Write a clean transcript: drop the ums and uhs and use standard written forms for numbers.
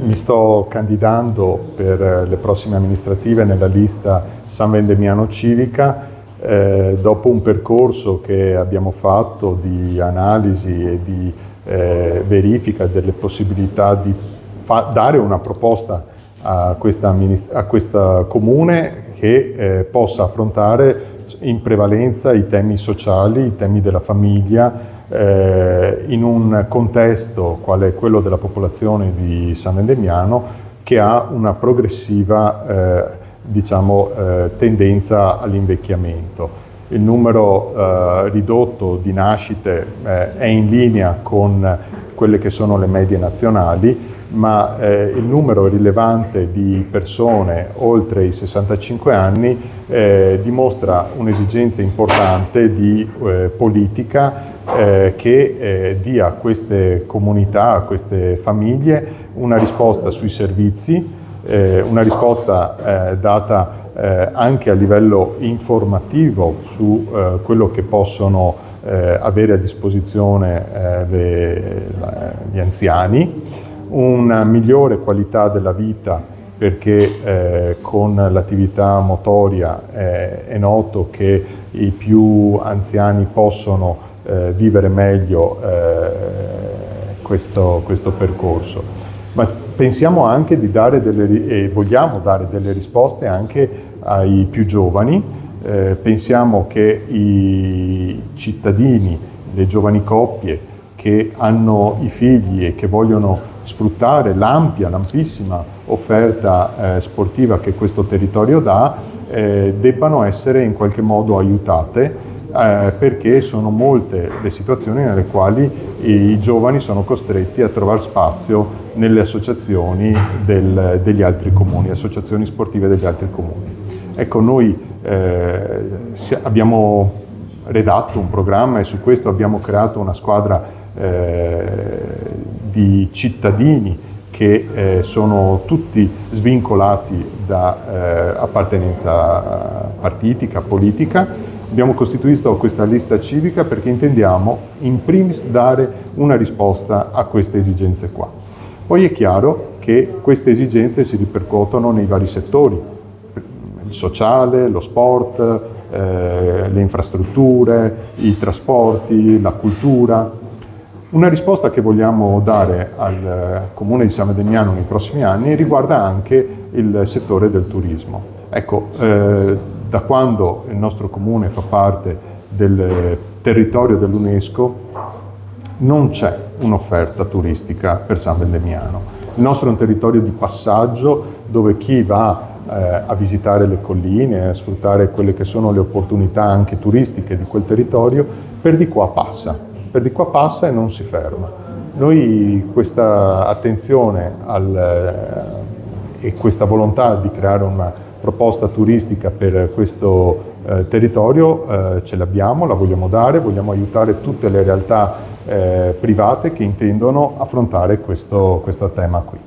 mi sto candidando per le prossime amministrative nella lista San Vendemiano Civica, dopo un percorso che abbiamo fatto di analisi e di verifica delle possibilità di dare una proposta a questa comune che possa affrontare in prevalenza i temi sociali, i temi della famiglia, in un contesto quale è quello della popolazione di San Vendemiano, che ha una progressiva tendenza all'invecchiamento. Il numero ridotto di nascite è in linea con quelle che sono le medie nazionali, ma il numero rilevante di persone oltre i 65 anni dimostra un'esigenza importante di politica che dia a queste comunità, a queste famiglie, una risposta sui servizi, una risposta data anche a livello informativo su quello che possono avere a disposizione gli anziani, una migliore qualità della vita, perché con l'attività motoria è noto che i più anziani possono vivere meglio questo percorso. Ma pensiamo anche di dare e vogliamo dare delle risposte anche ai più giovani. Pensiamo che i cittadini, le giovani coppie che hanno i figli e che vogliono sfruttare l'ampissima offerta sportiva che questo territorio dà, debbano essere in qualche modo aiutate, perché sono molte le situazioni nelle quali i giovani sono costretti a trovare spazio nelle associazioni degli altri comuni, associazioni sportive degli altri comuni. Ecco, noi abbiamo redatto un programma e su questo abbiamo creato una squadra di cittadini che sono tutti svincolati da appartenenza partitica, politica. Abbiamo costituito questa lista civica perché intendiamo in primis dare una risposta a queste esigenze qua. Poi è chiaro che queste esigenze si ripercuotono nei vari settori, il sociale, lo sport, le infrastrutture, i trasporti, la cultura. Una risposta che vogliamo dare al Comune di San Vendemiano nei prossimi anni riguarda anche il settore del turismo. Ecco, da quando il nostro Comune fa parte del territorio dell'UNESCO non c'è un'offerta turistica per San Vendemiano. Il nostro è un territorio di passaggio dove chi va a visitare le colline, a sfruttare quelle che sono le opportunità anche turistiche di quel territorio, per di qua passa e non si ferma. Noi questa attenzione e questa volontà di creare una proposta turistica per questo territorio ce l'abbiamo, la vogliamo dare, vogliamo aiutare tutte le realtà private che intendono affrontare questo tema qui.